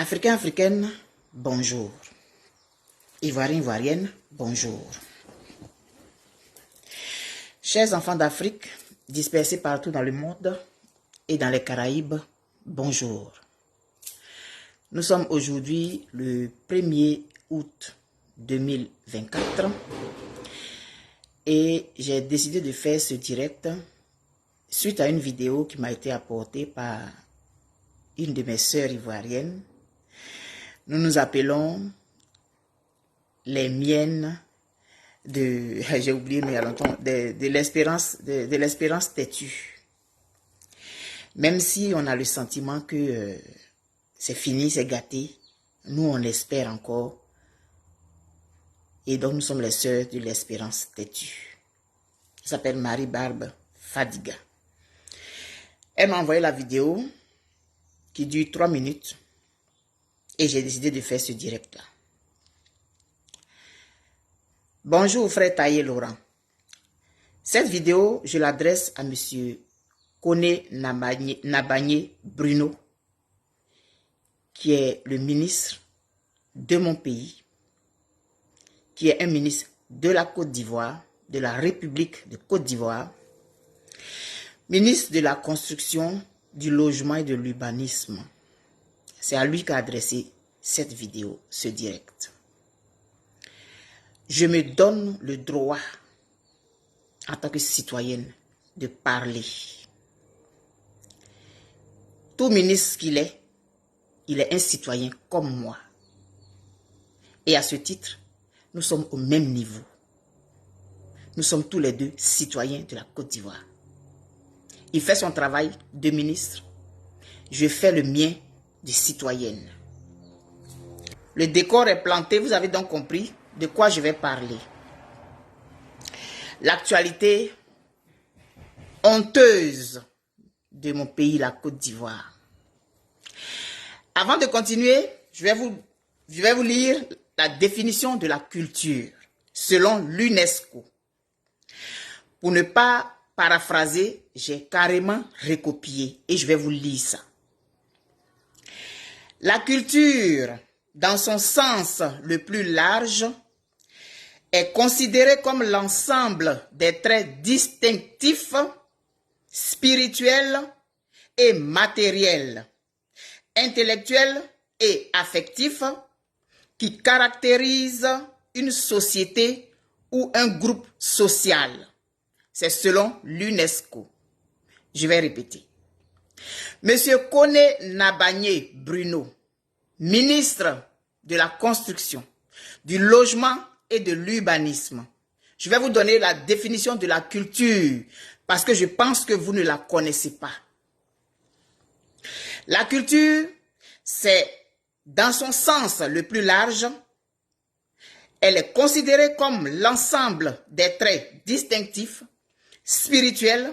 Africains, Africaines, bonjour. Ivoiriens, Ivoiriennes, bonjour. Chers enfants d'Afrique, dispersés partout dans le monde et dans les Caraïbes, bonjour. Nous sommes aujourd'hui le 1er août 2024 et j'ai décidé de faire ce direct suite à une vidéo qui m'a été apportée par une de mes sœurs ivoiriennes. Nous nous appelons les miennes de, j'ai oublié mais il y a longtemps, de l'espérance têtue. Même si on a le sentiment que c'est fini, c'est gâté, nous on espère encore. Et donc nous sommes les sœurs de l'espérance têtue. Elle s'appelle Marie-Barbe Fadiga. Elle m'a envoyé la vidéo qui dure 3 minutes et j'ai décidé de faire ce direct là. Bonjour frère Taïe Laurent. Cette vidéo, je l'adresse à monsieur Koné Nabagné Bruno, qui est le ministre de mon pays, qui est un ministre de la Côte d'Ivoire, de la République de Côte d'Ivoire, ministre de la construction, du logement et de l'urbanisme. C'est à lui qu'a adressé cette vidéo, ce direct. Je me donne le droit, en tant que citoyenne, de parler. Tout ministre qu'il est, il est un citoyen comme moi. Et à ce titre, nous sommes au même niveau. Nous sommes tous les deux citoyens de la Côte d'Ivoire. Il fait son travail de ministre. Je fais le mien de citoyenne. Le décor est planté, vous avez donc compris de quoi je vais parler. L'actualité honteuse de mon pays, la Côte d'Ivoire. Avant de continuer, je vais vous lire la définition de la culture selon l'UNESCO. Pour ne pas paraphraser, j'ai carrément recopié et je vais vous lire ça. La culture, dans son sens le plus large, est considérée comme l'ensemble des traits distinctifs, spirituels et matériels, intellectuels et affectifs qui caractérisent une société ou un groupe social. C'est selon l'UNESCO. Je vais répéter. Monsieur Koné Nabagné Bruno, ministre de la Construction, du Logement et de l'Urbanisme. Je vais vous donner la définition de la culture parce que je pense que vous ne la connaissez pas. La culture, c'est dans son sens le plus large, elle est considérée comme l'ensemble des traits distinctifs, spirituels,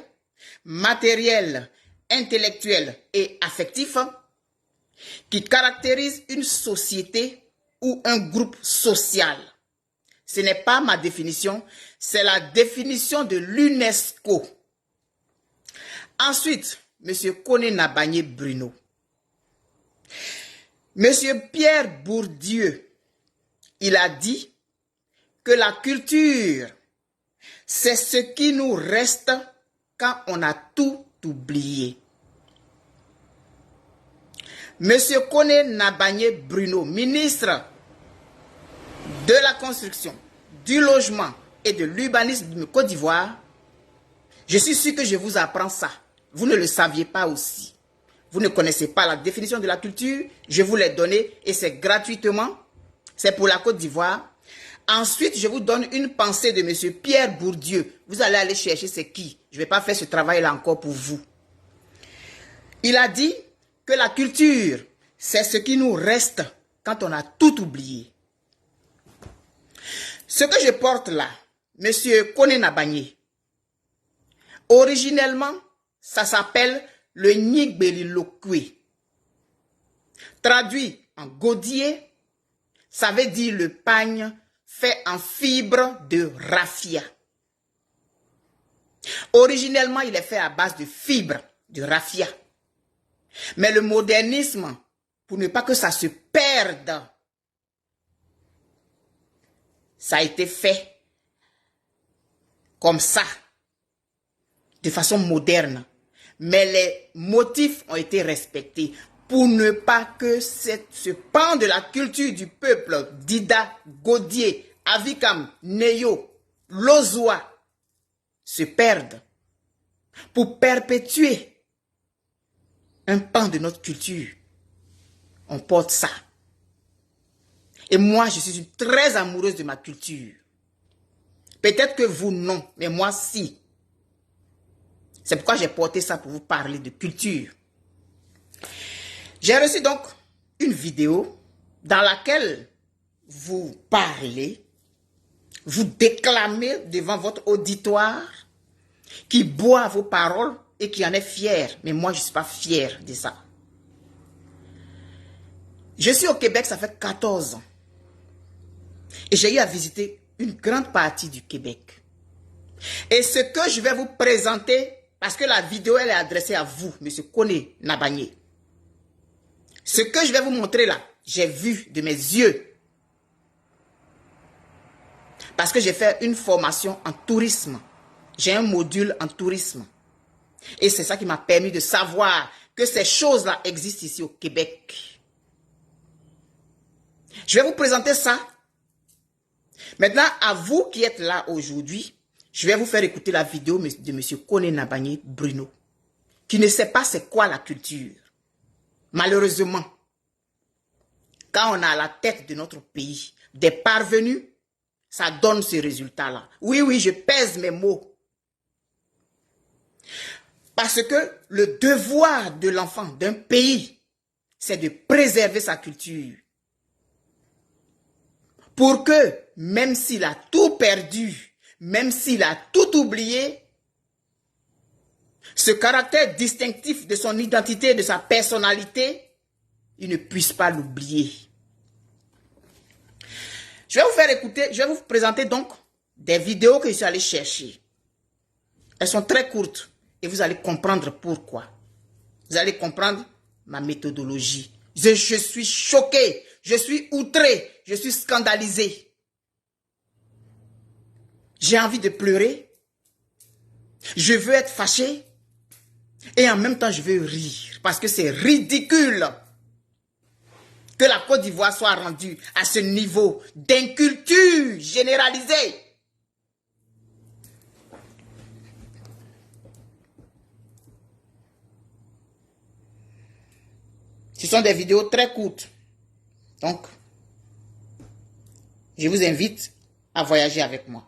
matériels, intellectuels et affectifs qui caractérisent une société ou un groupe social. Ce n'est pas ma définition, c'est la définition de l'UNESCO. Ensuite, M. Koné Nabagné Bruno. M. Pierre Bourdieu, il a dit que la culture, c'est ce qui nous reste quand on a tout oublié. Monsieur Koné Nabagné Bruno, ministre de la Construction, du Logement et de l'Urbanisme de Côte d'Ivoire, je suis sûr que je vous apprends ça. Vous ne le saviez pas aussi. Vous ne connaissez pas la définition de la culture, je vous l'ai donnée et c'est gratuitement. C'est pour la Côte d'Ivoire. Ensuite, je vous donne une pensée de monsieur Pierre Bourdieu. Vous allez aller chercher c'est qui. Je ne vais pas faire ce travail-là encore pour vous. Il a dit que la culture, c'est ce qui nous reste quand on a tout oublié. Ce que je porte là, monsieur Koné Nabagné, originellement, ça s'appelle le Nyigbelilokwe. Traduit en godier, ça veut dire le pagne fait en fibre de raffia. Originellement, il est fait à base de fibres de raffia. Mais le modernisme pour ne pas que ça se perde. Ça a été fait comme ça, de façon moderne. Mais les motifs ont été respectés pour ne pas que ce pan de la culture du peuple, Dida, Godier, Avikam, Neyo, Lozwa, se perde. Pour perpétuer un pan de notre culture, on porte ça. Et moi, je suis très amoureuse de ma culture. Peut-être que vous, non, mais moi, si. C'est pourquoi j'ai porté ça pour vous parler de culture. J'ai reçu donc une vidéo dans laquelle vous parlez, vous déclamez devant votre auditoire qui boit vos paroles et qui en est fier. Mais moi, je ne suis pas fier de ça. Je suis au Québec, ça fait 14 ans. Et j'ai eu à visiter une grande partie du Québec. Et ce que je vais vous présenter, parce que la vidéo elle est adressée à vous, M. Koné Nabagné. Ce que je vais vous montrer là, j'ai vu de mes yeux. Parce que j'ai fait une formation en tourisme. J'ai un module en tourisme. Et c'est ça qui m'a permis de savoir que ces choses-là existent ici au Québec. Je vais vous présenter ça. Maintenant, à vous qui êtes là aujourd'hui, je vais vous faire écouter la vidéo de M. Koné Nabagné Bruno, qui ne sait pas c'est quoi la culture. Malheureusement, quand on a à la tête de notre pays des parvenus, ça donne ce résultat-là. Oui, oui, je pèse mes mots. Parce que le devoir de l'enfant d'un pays, c'est de préserver sa culture. Pour que, même s'il a tout perdu, même s'il a tout oublié, ce caractère distinctif de son identité, de sa personnalité, il ne puisse pas l'oublier. Je vais vous faire écouter, je vais vous présenter donc des vidéos que je suis allé chercher. Elles sont très courtes et vous allez comprendre pourquoi. Vous allez comprendre ma méthodologie. Je suis choqué, je suis outré, je suis scandalisé. J'ai envie de pleurer. Je veux être fâché. Et en même temps, je veux rire. Parce que c'est ridicule que la Côte d'Ivoire soit rendue à ce niveau d'inculture généralisée. Ce sont des vidéos très courtes. Donc, je vous invite à voyager avec moi.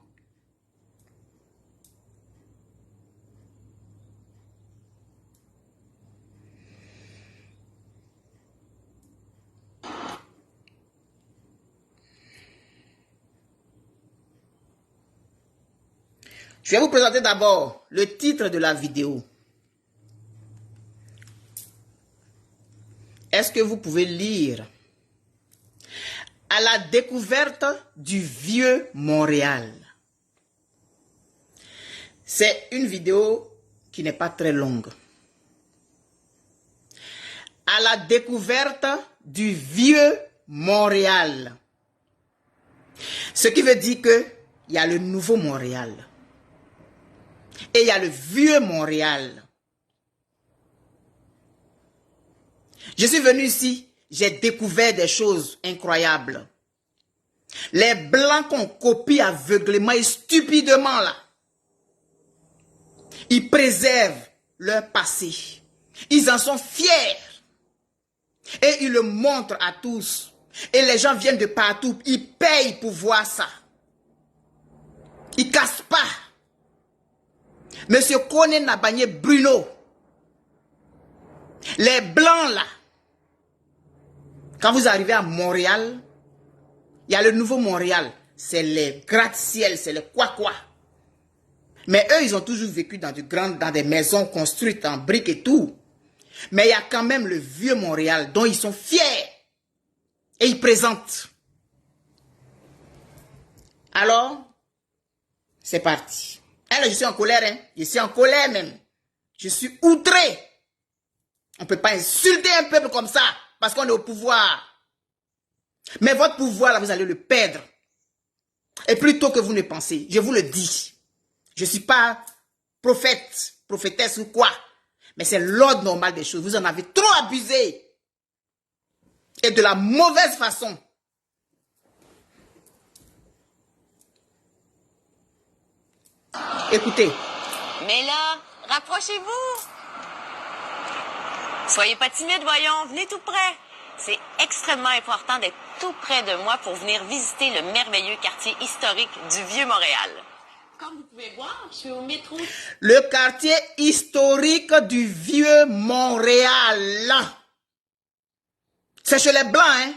Je vais vous présenter d'abord le titre de la vidéo. Est-ce que vous pouvez lire? À la découverte du vieux Montréal. C'est une vidéo qui n'est pas très longue. À la découverte du vieux Montréal. Ce qui veut dire que il y a le nouveau Montréal. Et il y a le vieux Montréal. Je suis venu ici, j'ai découvert des choses incroyables. Les Blancs qu'on copie aveuglément et stupidement là. Ils préservent leur passé. Ils en sont fiers. Et ils le montrent à tous. Et les gens viennent de partout. Ils payent pour voir ça. Ils ne cassent pas. Monsieur Koné Nabagné Bruno. Les Blancs là. Quand vous arrivez à Montréal, il y a le nouveau Montréal. C'est les gratte-ciel, c'est les quoi-quoi. Mais eux, ils ont toujours vécu dans des maisons construites en briques et tout. Mais il y a quand même le vieux Montréal dont ils sont fiers. Et ils présentent. Alors, c'est parti. Alors, je suis en colère, hein. Je suis en colère même. Je suis outré. On ne peut pas insulter un peuple comme ça. parce qu'on est au pouvoir. Mais votre pouvoir, là, vous allez le perdre. Et plus tôt que vous ne pensez, je vous le dis. Je ne suis pas prophète, prophétesse ou quoi. Mais c'est l'ordre normal des choses. Vous en avez trop abusé. Et de la mauvaise façon. Écoutez. Mais là, rapprochez-vous. Soyez pas timide, voyons. Venez tout près. C'est extrêmement important d'être tout près de moi pour venir visiter le merveilleux quartier historique du Vieux-Montréal. Comme vous pouvez voir, je suis au métro. Le quartier historique du Vieux-Montréal. C'est chez les Blancs, hein?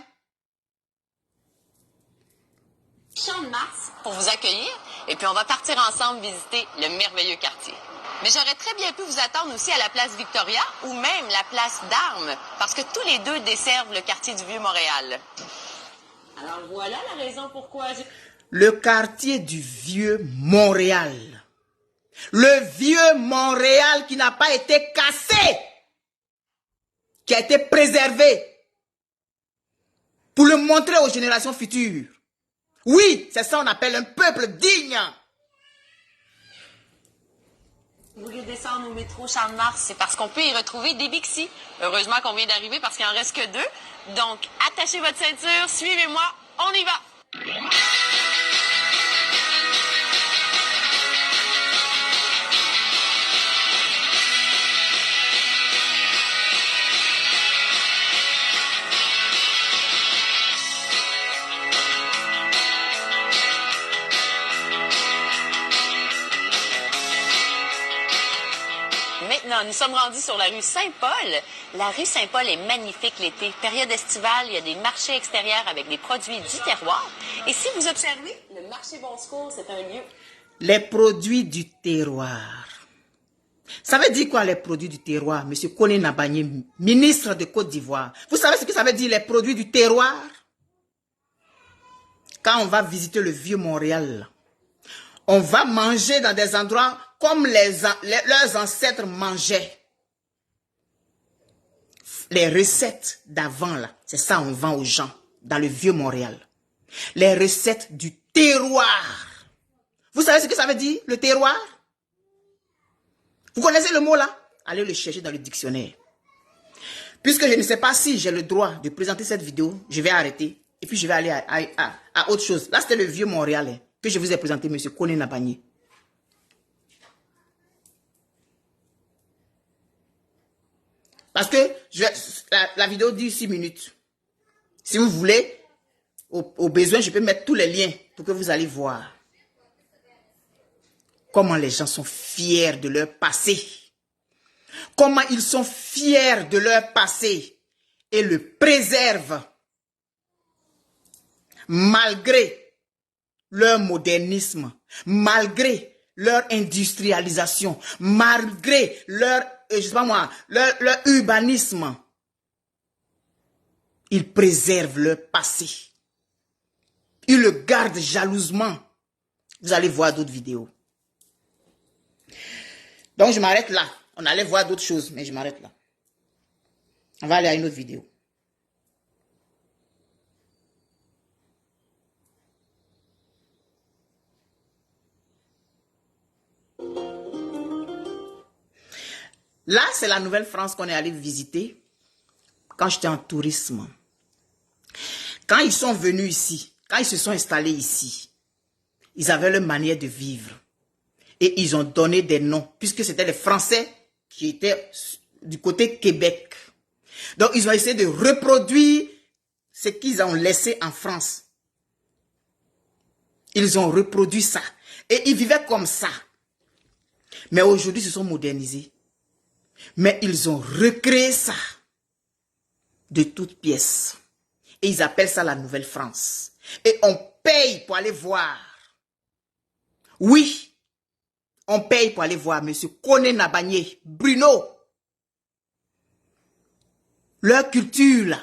Champ de Mars pour vous accueillir. Et puis, on va partir ensemble visiter le merveilleux quartier. Mais j'aurais très bien pu vous attendre aussi à la place Victoria ou même la place d'Armes, parce que tous les deux desservent le quartier du Vieux-Montréal. Alors voilà la raison pourquoi Le quartier du Vieux-Montréal. Le Vieux-Montréal qui n'a pas été cassé, qui a été préservé pour le montrer aux générations futures. Oui, c'est ça qu'on appelle un peuple digne. Vous voulez descendre au métro Champ de Mars, c'est parce qu'on peut y retrouver des Bixi. Heureusement qu'on vient d'arriver parce qu'il en reste que 2. Donc, attachez votre ceinture, suivez-moi, on y va! Maintenant, nous sommes rendus sur la rue Saint-Paul. La rue Saint-Paul est magnifique l'été. Période estivale, il y a des marchés extérieurs avec des produits du terroir. Et si vous observez, le marché Bon Secours, c'est un lieu... Les produits du terroir. Ça veut dire quoi les produits du terroir, Monsieur Kone Nabanye, ministre de Côte d'Ivoire? Vous savez ce que ça veut dire les produits du terroir? Quand on va visiter le vieux Montréal, on va manger dans des endroits comme leurs ancêtres mangeaient. Les recettes d'avant, là, c'est ça on vend aux gens dans le vieux Montréal. Les recettes du terroir. Vous savez ce que ça veut dire, le terroir? Vous connaissez le mot là? Allez le chercher dans le dictionnaire. Puisque je ne sais pas si j'ai le droit de présenter cette vidéo, je vais arrêter. Et puis je vais aller à autre chose. Là, c'était le vieux Montréal hein, que je vous ai présenté, monsieur Kone Nabanye. Parce que la vidéo dit 6 minutes. Si vous voulez, au besoin, je peux mettre tous les liens pour que vous allez voir comment les gens sont fiers de leur passé. Comment ils sont fiers de leur passé et le préservent malgré leur modernisme, malgré leur industrialisation, malgré leur, je sais pas moi, leur urbanisme. Ils préservent leur passé. Ils le gardent jalousement. Vous allez voir d'autres vidéos. Donc je m'arrête là. On allait voir d'autres choses, mais je m'arrête là. On va aller à une autre vidéo. Là, c'est la Nouvelle-France qu'on est allé visiter quand j'étais en tourisme. Quand ils sont venus ici, quand ils se sont installés ici, ils avaient leur manière de vivre. Et ils ont donné des noms, puisque c'était les Français qui étaient du côté Québec. Donc, ils ont essayé de reproduire ce qu'ils ont laissé en France. Ils ont reproduit ça. Et ils vivaient comme ça. Mais aujourd'hui, ils se sont modernisés. Mais ils ont recréé ça de toutes pièces. Et ils appellent ça la Nouvelle-France. Et on paye pour aller voir. Oui, on paye pour aller voir monsieur Kone Nabanye, Bruno. Leur culture là,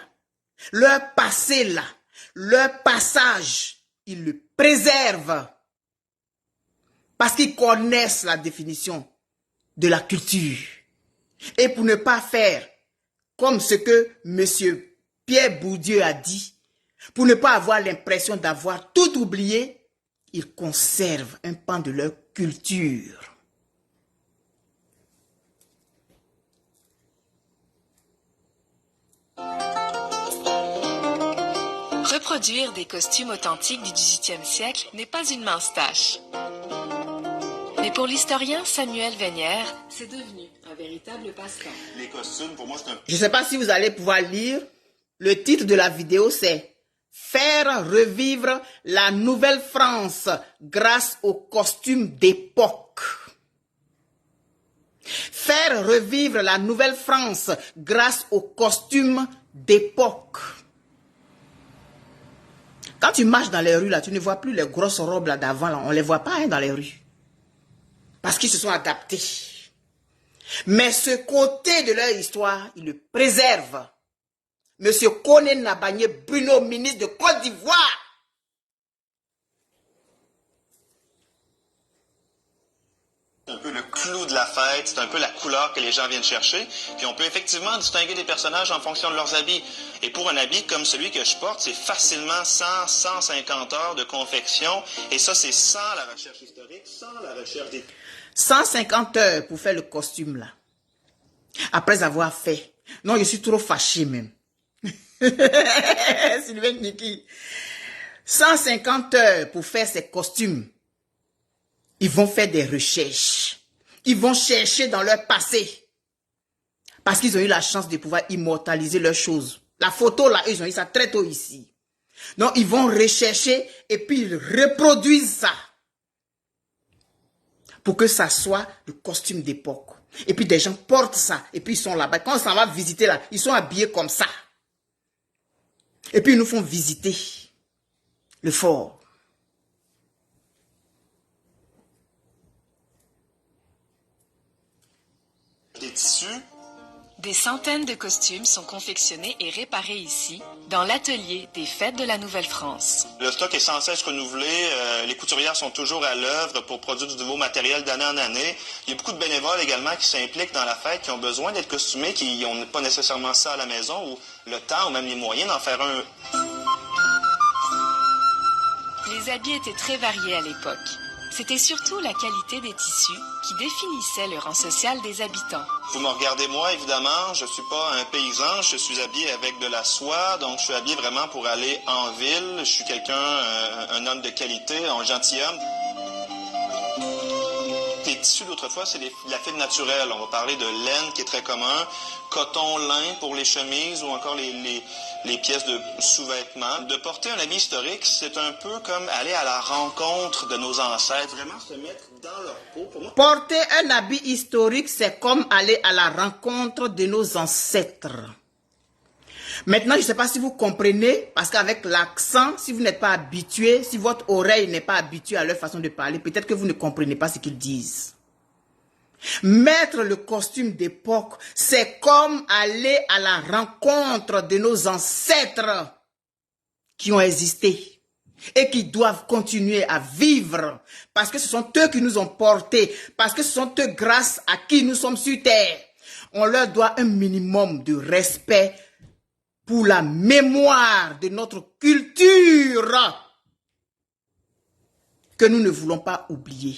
leur passé là, leur passage, ils le préservent. Parce qu'ils connaissent la définition de la culture. Et pour ne pas faire comme ce que monsieur Pierre Bourdieu a dit, pour ne pas avoir l'impression d'avoir tout oublié, ils conservent un pan de leur culture. Reproduire des costumes authentiques du XVIIIe siècle n'est pas une mince tâche. Mais pour l'historien Samuel Vénière, c'est devenu un véritable passe-temps. Les costumes, pour moi, c'est un... Je ne sais pas si vous allez pouvoir lire. Le titre de la vidéo, c'est « Faire revivre la Nouvelle-France grâce aux costumes d'époque ». Faire revivre la Nouvelle-France grâce aux costumes d'époque. Quand tu marches dans les rues, là, tu ne vois plus les grosses robes là d'avant, là. On ne les voit pas dans les rues. Parce qu'ils se sont adaptés. Mais ce côté de leur histoire, ils le préservent. Monsieur Koné Nabagné Bruno, ministre de Côte d'Ivoire. un peu le clou de la fête, c'est un peu la couleur que les gens viennent chercher. Puis on peut effectivement distinguer des personnages en fonction de leurs habits. Et pour un habit comme celui que je porte, c'est facilement 100-150 heures de confection. Et ça, c'est sans la recherche historique, sans la recherche des... 150 heures pour faire le costume là. Après avoir fait. Non, je suis trop fâché même. Sylvain Niki. 150 heures pour faire ces costumes. Ils vont faire des recherches. Ils vont chercher dans leur passé. Parce qu'ils ont eu la chance de pouvoir immortaliser leurs choses. La photo là, ils ont eu ça très tôt ici. Donc ils vont rechercher et puis ils reproduisent ça. Pour que ça soit le costume d'époque. Et puis des gens portent ça. Et puis ils sont là-bas. Quand on s'en va visiter là, ils sont habillés comme ça. Et puis ils nous font visiter le fort. Des tissus. Des centaines de costumes sont confectionnés et réparés ici, dans l'atelier des Fêtes de la Nouvelle-France. Le stock est sans cesse renouvelé. Les couturières sont toujours à l'œuvre pour produire du nouveau matériel d'année en année. Il y a beaucoup de bénévoles également qui s'impliquent dans la fête, qui ont besoin d'être costumés, qui n'ont pas nécessairement ça à la maison, ou le temps, ou même les moyens d'en faire un. Les habits étaient très variés à l'époque. C'était surtout la qualité des tissus qui définissait le rang social des habitants. Vous me regardez moi, évidemment, je suis pas un paysan, je suis habillé avec de la soie, donc je suis habillé vraiment pour aller en ville. Je suis quelqu'un, un homme de qualité, un gentilhomme. Les tissus d'autrefois, c'est la fibre naturelle. On va parler de laine qui est très commun, coton, lin pour les chemises ou encore les pièces de sous-vêtements. De porter un habit historique, c'est un peu comme aller à la rencontre de nos ancêtres, vraiment se mettre dans leur peau. Pour moi, porter un habit historique, c'est comme aller à la rencontre de nos ancêtres. Maintenant, je ne sais pas si vous comprenez, parce qu'avec l'accent, si vous n'êtes pas habitué, si votre oreille n'est pas habituée à leur façon de parler, peut-être que vous ne comprenez pas ce qu'ils disent. Mettre le costume d'époque, c'est comme aller à la rencontre de nos ancêtres qui ont existé et qui doivent continuer à vivre parce que ce sont eux qui nous ont portés, parce que ce sont eux grâce à qui nous sommes sur terre. On leur doit un minimum de respect pour la mémoire de notre culture que nous ne voulons pas oublier.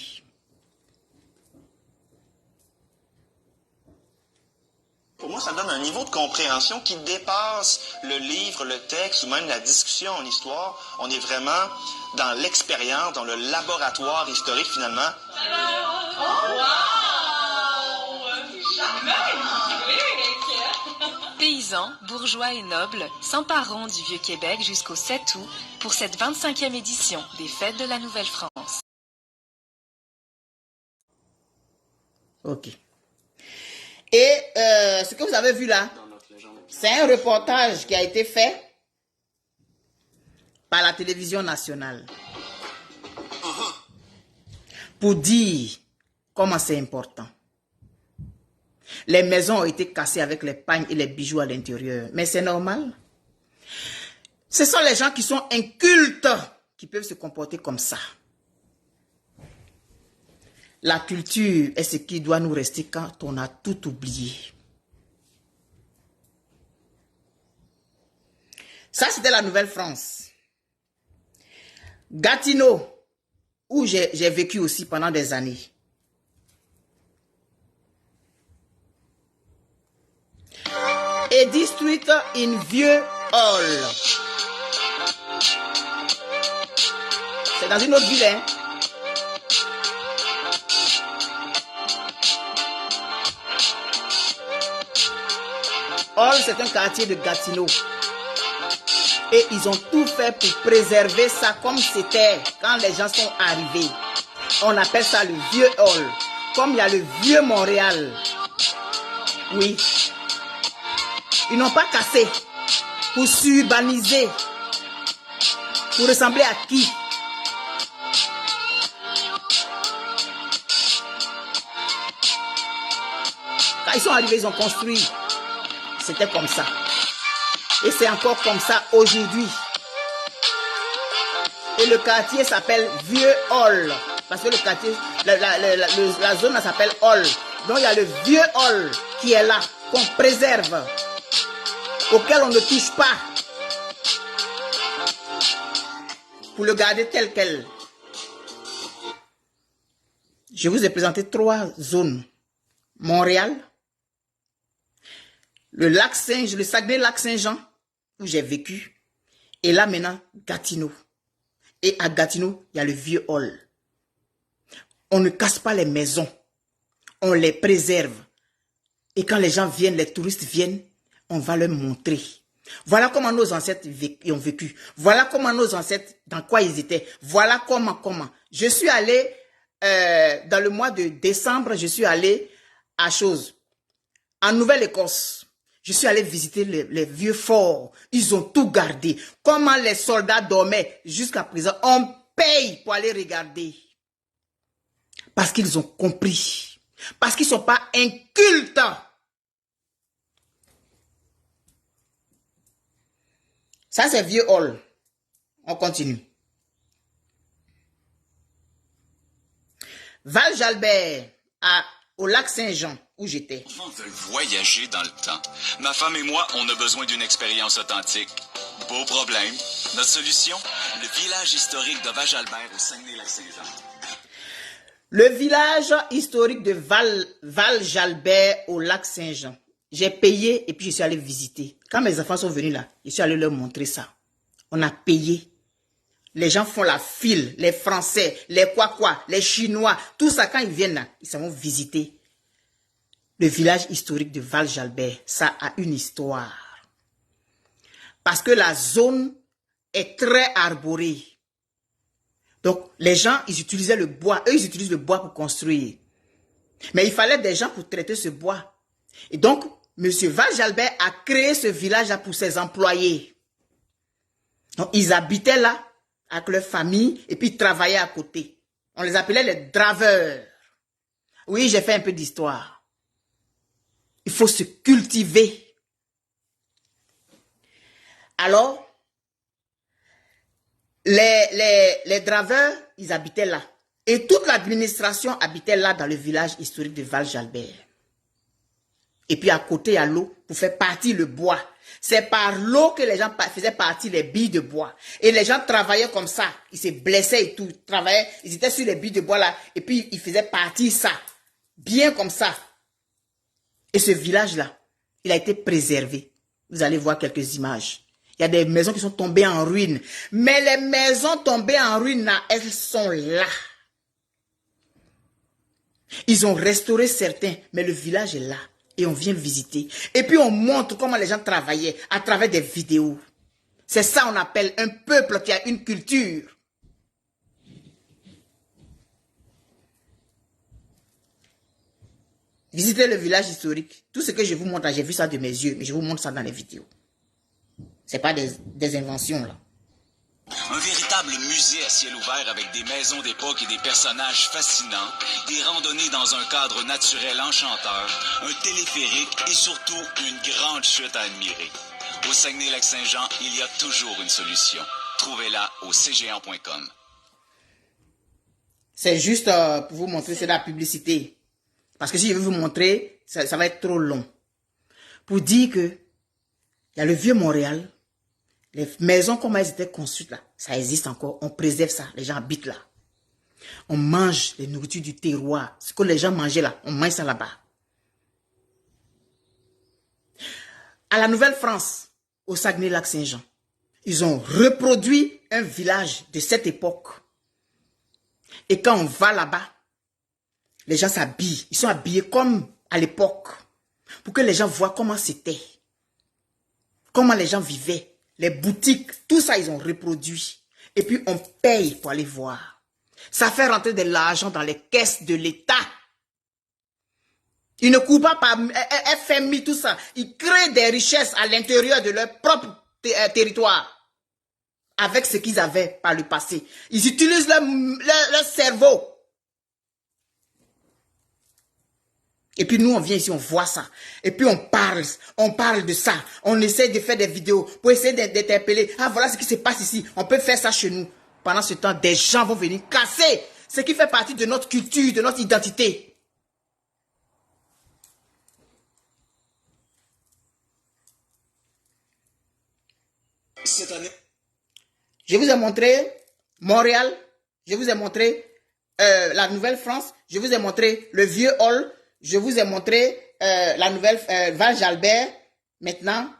pour moi, ça donne un niveau de compréhension qui dépasse le livre, le texte ou même la discussion en histoire. On est vraiment dans l'expérience, dans le laboratoire historique finalement. Paysans, bourgeois et nobles s'empareront du Vieux-Québec jusqu'au 7 août pour cette 25e édition des Fêtes de la Nouvelle-France. Ok. Et ce que vous avez vu là, c'est un reportage qui a été fait par la télévision nationale pour dire comment c'est important. Les maisons ont été cassées avec les pagnes et les bijoux à l'intérieur. Mais c'est normal. Ce sont les gens qui sont incultes qui peuvent se comporter comme ça. La culture est ce qui doit nous rester quand on a tout oublié. Ça, c'était la Nouvelle-France. Gatineau, où j'ai vécu aussi pendant des années. A district in Vieux Hall. C'est dans une autre ville, hein? Hall, c'est un quartier de Gatineau. Et ils ont tout fait pour préserver ça comme c'était quand les gens sont arrivés. On appelle ça le Vieux Hall. Comme il y a le Vieux Montréal. Oui. Ils n'ont pas cassé pour surbaniser. Pour ressembler à qui? Quand ils sont arrivés, ils ont construit. C'était comme ça. Et c'est encore comme ça aujourd'hui. Et le quartier s'appelle Vieux Hall. Parce que le quartier, la zone s'appelle Hall. Donc il y a le Vieux Hall qui est là, qu'on préserve, auquel on ne touche pas. Pour le garder tel quel. Je vous ai présenté 3 zones. Montréal, le lac Saint-Jean, le Saguenay-Lac-Saint-Jean, où j'ai vécu. Et là maintenant, Gatineau. Et à Gatineau, il y a le Vieux Hall. On ne casse pas les maisons. On les préserve. Et quand les gens viennent, les touristes viennent, on va leur montrer. Voilà comment nos ancêtres ont vécu. Voilà comment nos ancêtres, dans quoi ils étaient. Voilà comment. Je suis allé, dans le mois de décembre, je suis allé à en Nouvelle-Écosse. Je suis allé visiter les vieux forts. Ils ont tout gardé. Comment les soldats dormaient jusqu'à présent. On paye pour aller regarder. Parce qu'ils ont compris. Parce qu'ils ne sont pas incultes. Ça, c'est Vieux Hall. On continue. Val-Jalbert, au lac Saint-Jean, où j'étais. Les enfants veulent voyager dans le temps. Ma femme et moi, on a besoin d'une expérience authentique. Beau problème. Notre solution, le village historique de Val-Jalbert au Saguenay-Lac-Saint-Jean. Le village historique de Val-Jalbert au lac Saint-Jean. J'ai payé et puis je suis allé visiter. Quand mes enfants sont venus là, je suis allé leur montrer ça. On a payé. Les gens font la file, les Français, les quoi, les Chinois, tout ça quand ils viennent là, ils s'en vont visiter. Le village historique de Val-Jalbert, ça a une histoire. Parce que la zone est très arborée. Donc les gens, ils utilisaient le bois. Eux, ils utilisent le bois pour construire. Mais il fallait des gens pour traiter ce bois. Et donc, M. Val-Jalbert a créé ce village-là pour ses employés. Donc, ils habitaient là avec leur famille et puis ils travaillaient à côté. On les appelait les draveurs. Oui, j'ai fait un peu d'histoire. Il faut se cultiver. Alors, les draveurs, ils habitaient là. Et toute l'administration habitait là dans le village historique de Val-Jalbert. Et puis à côté, il y a l'eau pour faire partir le bois. C'est par l'eau que les gens faisaient partir les billes de bois. Et les gens travaillaient comme ça. Ils se blessaient et tout. Ils travaillaient, ils étaient sur les billes de bois là. Et puis ils faisaient partir ça. Bien comme ça. Et ce village-là, il a été préservé. Vous allez voir quelques images. Il y a des maisons qui sont tombées en ruine. Mais les maisons tombées en ruine là, elles sont là. Ils ont restauré certains, mais le village est là. Et on vient visiter. Et puis on montre comment les gens travaillaient à travers des vidéos. C'est ça on appelle un peuple qui a une culture. Visitez le village historique. Tout ce que je vous montre, j'ai vu ça de mes yeux, mais je vous montre ça dans les vidéos. Ce n'est pas des inventions là. Un véritable musée à ciel ouvert avec des maisons d'époque et des personnages fascinants, des randonnées dans un cadre naturel enchanteur, un téléphérique et surtout une grande chute à admirer. Au Saguenay-Lac-Saint-Jean, il y a toujours une solution. Trouvez-la au cgn.com. C'est juste pour vous montrer, c'est de la publicité. Parce que si je veux vous montrer, ça va être trop long. Pour dire que il y a le vieux Montréal, Les maisons, comme elles étaient construites là, ça existe encore. On préserve ça. Les gens habitent là. On mange les nourritures du terroir. Ce que les gens mangeaient là, on mange ça là-bas. À la Nouvelle-France, au Saguenay-Lac-Saint-Jean, ils ont reproduit un village de cette époque. Et quand on va là-bas, les gens s'habillent. Ils sont habillés comme à l'époque. Pour que les gens voient comment c'était. Comment les gens vivaient. Les boutiques, tout ça, ils ont reproduit. Et puis, on paye pour aller voir. Ça fait rentrer de l'argent dans les caisses de l'État. Ils ne courent pas par FMI, tout ça. Ils créent des richesses à l'intérieur de leur propre territoire. Avec ce qu'ils avaient par le passé. Ils utilisent leur cerveau. Et puis nous, on vient ici, on voit ça. Et puis on parle de ça. On essaie de faire des vidéos pour essayer d'interpeller. Ah, voilà ce qui se passe ici. On peut faire ça chez nous. Pendant ce temps, des gens vont venir casser ce qui fait partie de notre culture, de notre identité. Cette année. Je vous ai montré Montréal. Je vous ai montré la Nouvelle-France. Je vous ai montré le Vieux Hall. Je vous ai montré la nouvelle Val-Jalbert. Maintenant,